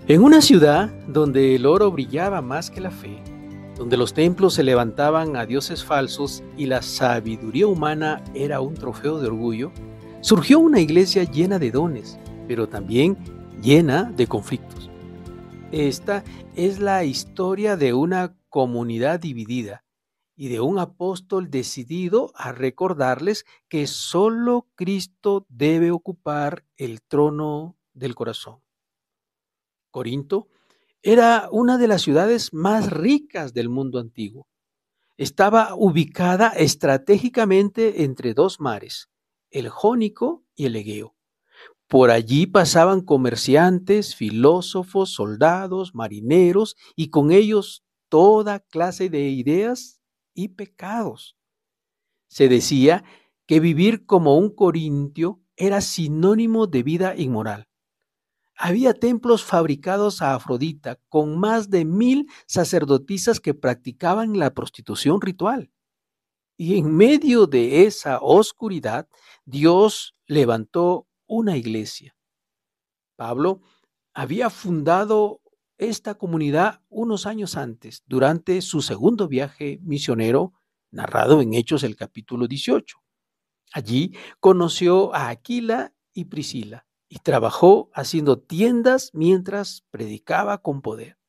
En una ciudad donde el oro brillaba más que la fe, donde los templos se levantaban a dioses falsos y la sabiduría humana era un trofeo de orgullo, surgió una iglesia llena de dones, pero también llena de conflictos. Esta es la historia de una comunidad dividida y de un apóstol decidido a recordarles que solo Cristo debe ocupar el trono del corazón. Corinto era una de las ciudades más ricas del mundo antiguo. Estaba ubicada estratégicamente entre dos mares, el Jónico y el Egeo. Por allí pasaban comerciantes, filósofos, soldados, marineros y con ellos toda clase de ideas y pecados. Se decía que vivir como un corintio era sinónimo de vida inmoral. Había templos fabricados a Afrodita con más de 1000 sacerdotisas que practicaban la prostitución ritual. Y en medio de esa oscuridad, Dios levantó una iglesia. Pablo había fundado esta comunidad unos años antes, durante su segundo viaje misionero, narrado en Hechos el capítulo 18. Allí conoció a Aquila y Priscila y trabajó haciendo tiendas mientras predicaba con poder.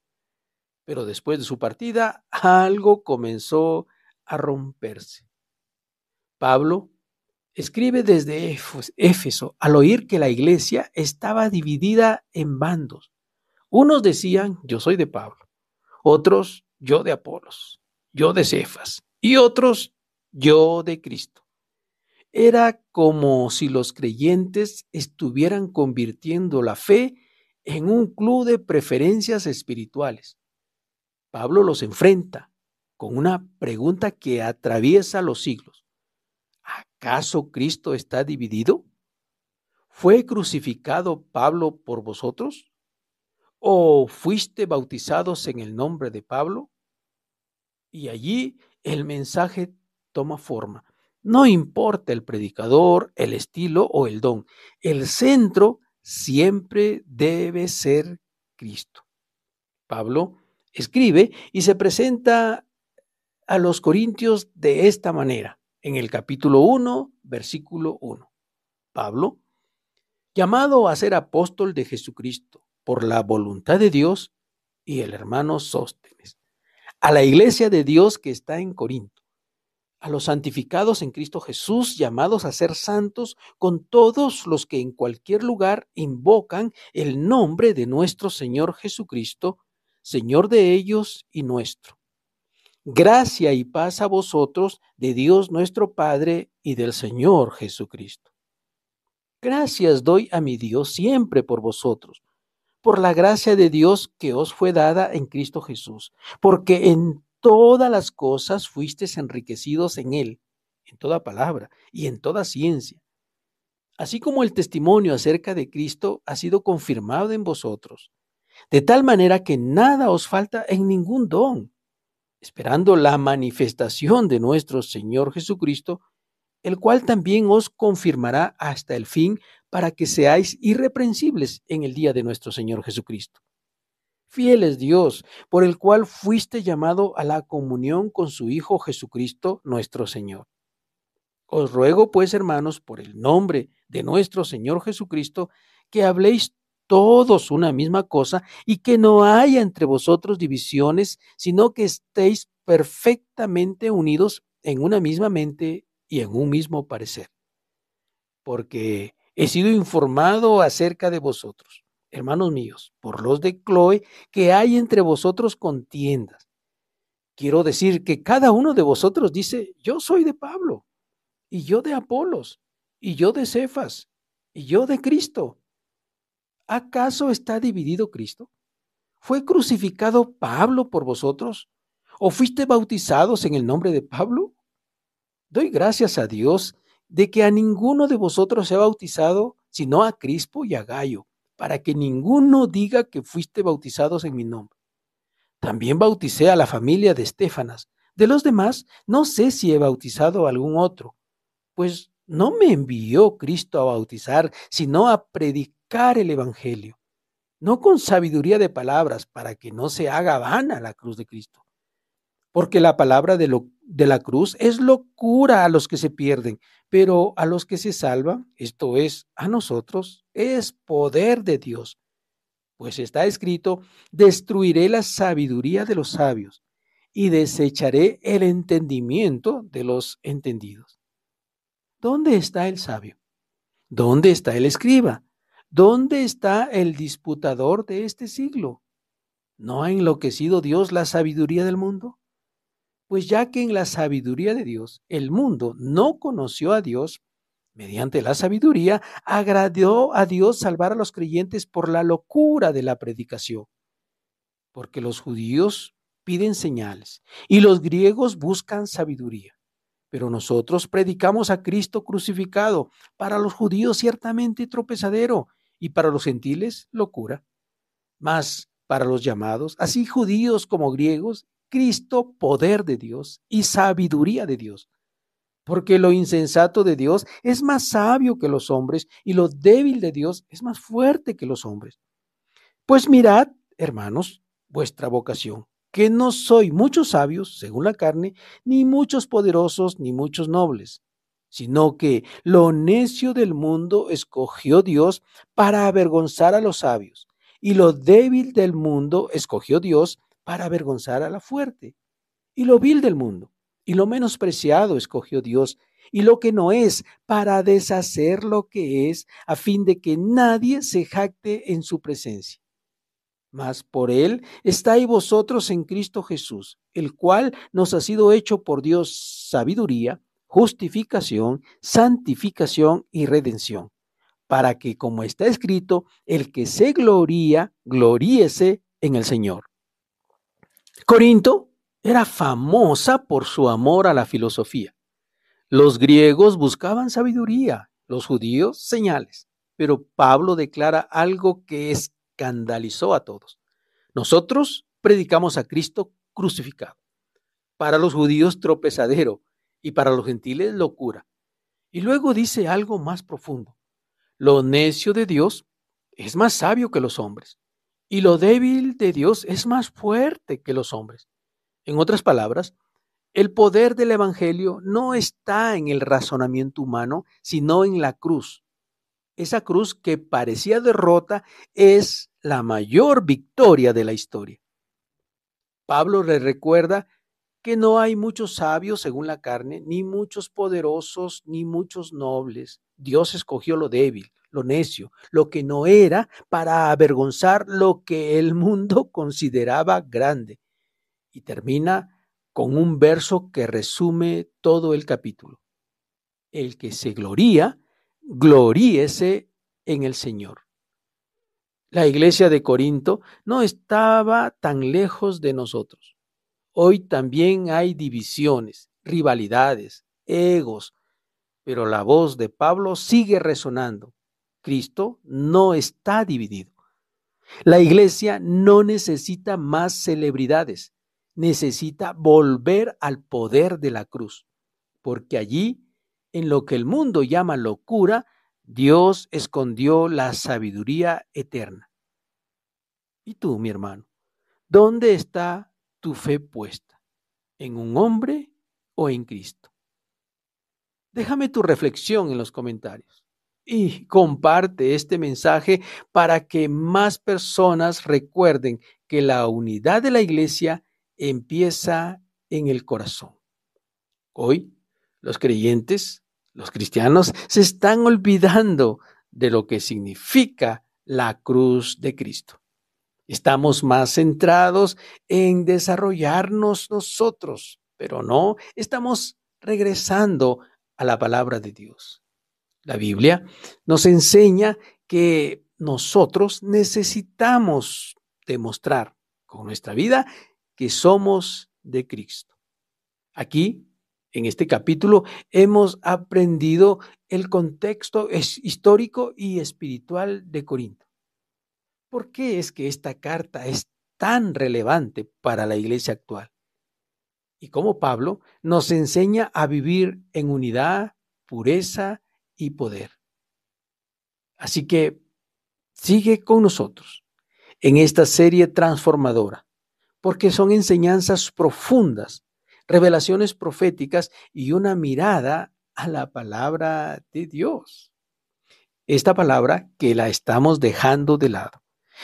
Pero después de su partida, algo comenzó a romperse. Pablo escribe desde Éfeso al oír que la iglesia estaba dividida en bandos. Unos decían, yo soy de Pablo, otros, yo de Apolos, yo de Cefas, y otros, yo de Cristo. Era como si los creyentes estuvieran convirtiendo la fe en un club de preferencias espirituales. Pablo los enfrenta con una pregunta que atraviesa los siglos. ¿Acaso Cristo está dividido? ¿Fue crucificado Pablo por vosotros? ¿O fuiste bautizados en el nombre de Pablo? Y allí el mensaje toma forma. No importa el predicador, el estilo o el don. El centro siempre debe ser Cristo. Pablo escribe y se presenta a los corintios de esta manera, en el capítulo 1, versículo 1. Pablo, llamado a ser apóstol de Jesucristo por la voluntad de Dios, y el hermano Sóstenes, a la iglesia de Dios que está en Corinto, a los santificados en Cristo Jesús, llamados a ser santos, con todos los que en cualquier lugar invocan el nombre de nuestro Señor Jesucristo, Señor de ellos y nuestro. Gracia y paz a vosotros de Dios nuestro Padre y del Señor Jesucristo. Gracias doy a mi Dios siempre por vosotros, por la gracia de Dios que os fue dada en Cristo Jesús, porque en todas las cosas fuisteis enriquecidos en Él, en toda palabra y en toda ciencia, así como el testimonio acerca de Cristo ha sido confirmado en vosotros, de tal manera que nada os falta en ningún don, esperando la manifestación de nuestro Señor Jesucristo, el cual también os confirmará hasta el fin para que seáis irreprensibles en el día de nuestro Señor Jesucristo. Fiel es Dios, por el cual fuiste llamado a la comunión con su Hijo Jesucristo, nuestro Señor. Os ruego, pues, hermanos, por el nombre de nuestro Señor Jesucristo, que habléis todos una misma cosa y que no haya entre vosotros divisiones, sino que estéis perfectamente unidos en una misma mente y en un mismo parecer. Porque he sido informado acerca de vosotros, hermanos míos, por los de Cloe, que hay entre vosotros contiendas. Quiero decir que cada uno de vosotros dice, yo soy de Pablo, y yo de Apolos, y yo de Cefas, y yo de Cristo. ¿Acaso está dividido Cristo? ¿Fue crucificado Pablo por vosotros? ¿O fuiste bautizados en el nombre de Pablo? Doy gracias a Dios de que a ninguno de vosotros se ha bautizado, sino a Crispo y a Gayo, para que ninguno diga que fuiste bautizados en mi nombre. También bauticé a la familia de Estéfanas. De los demás, no sé si he bautizado a algún otro, pues no me envió Cristo a bautizar, sino a predicar el Evangelio. no con sabiduría de palabras, para que no se haga vana la cruz de Cristo. Porque la palabra de la cruz es locura a los que se pierden, pero a los que se salvan, esto es, a nosotros, es poder de Dios. Pues está escrito: destruiré la sabiduría de los sabios y desecharé el entendimiento de los entendidos. ¿Dónde está el sabio? ¿Dónde está el escriba? ¿Dónde está el disputador de este siglo? ¿No ha enloquecido Dios la sabiduría del mundo? Pues ya que en la sabiduría de Dios el mundo no conoció a Dios, mediante la sabiduría agradó a Dios salvar a los creyentes por la locura de la predicación. Porque los judíos piden señales y los griegos buscan sabiduría. Pero nosotros predicamos a Cristo crucificado, para los judíos ciertamente tropezadero y para los gentiles locura. Mas para los llamados, así judíos como griegos, Cristo poder de Dios y sabiduría de Dios. Porque lo insensato de Dios es más sabio que los hombres y lo débil de Dios es más fuerte que los hombres. Pues mirad, hermanos, vuestra vocación, que no soy muchos sabios, según la carne, ni muchos poderosos, ni muchos nobles, sino que lo necio del mundo escogió Dios para avergonzar a los sabios, y lo débil del mundo escogió Dios para avergonzar a la fuerte, y lo vil del mundo, y lo menospreciado escogió Dios, y lo que no es, para deshacer lo que es, a fin de que nadie se jacte en su presencia. Mas por él estáis vosotros en Cristo Jesús, el cual nos ha sido hecho por Dios sabiduría, justificación, santificación y redención, para que, como está escrito, el que se gloría, gloríese en el Señor. Corinto era famosa por su amor a la filosofía. Los griegos buscaban sabiduría, los judíos señales, pero Pablo declara algo que escandalizó a todos. Nosotros predicamos a Cristo crucificado, para los judíos tropezadero y para los gentiles locura. Y luego dice algo más profundo: lo necio de Dios es más sabio que los hombres, y lo débil de Dios es más fuerte que los hombres. En otras palabras, el poder del evangelio no está en el razonamiento humano, sino en la cruz. Esa cruz que parecía derrota es la mayor victoria de la historia. Pablo le recuerda que no hay muchos sabios según la carne, ni muchos poderosos, ni muchos nobles. Dios escogió lo débil, lo necio, lo que no era, para avergonzar lo que el mundo consideraba grande. Y termina con un verso que resume todo el capítulo: el que se gloría, gloríese en el Señor. La iglesia de Corinto no estaba tan lejos de nosotros. Hoy también hay divisiones, rivalidades, egos, pero la voz de Pablo sigue resonando. Cristo no está dividido. La iglesia no necesita más celebridades, necesita volver al poder de la cruz, porque allí, en lo que el mundo llama locura, Dios escondió la sabiduría eterna. ¿Y tú, mi hermano, dónde está tu fe puesta? ¿En un hombre o en Cristo? Déjame tu reflexión en los comentarios y comparte este mensaje para que más personas recuerden que la unidad de la iglesia empieza en el corazón. Hoy, los creyentes, los cristianos, se están olvidando de lo que significa la cruz de Cristo. Estamos más centrados en desarrollarnos nosotros, pero no estamos regresando a la palabra de Dios. La Biblia nos enseña que nosotros necesitamos demostrar con nuestra vida que somos de Cristo. Aquí, en este capítulo, hemos aprendido el contexto histórico y espiritual de Corinto. ¿Por qué es que esta carta es tan relevante para la iglesia actual? Y cómo Pablo nos enseña a vivir en unidad, pureza y poder. Así que sigue con nosotros en esta serie transformadora, porque son enseñanzas profundas, revelaciones proféticas y una mirada a la palabra de Dios. Esta palabra que la estamos dejando de lado.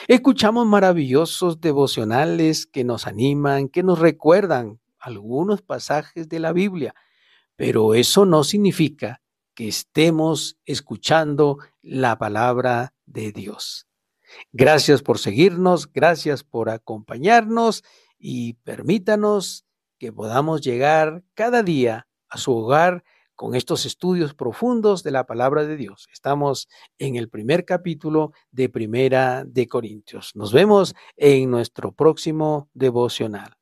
Escuchamos maravillosos devocionales que nos animan, que nos recuerdan algunos pasajes de la Biblia, pero eso no significa que estemos escuchando la palabra de Dios. Gracias por seguirnos, gracias por acompañarnos y permítanos que podamos llegar cada día a su hogar con estos estudios profundos de la palabra de Dios. Estamos en el primer capítulo de Primera de Corintios. Nos vemos en nuestro próximo devocional.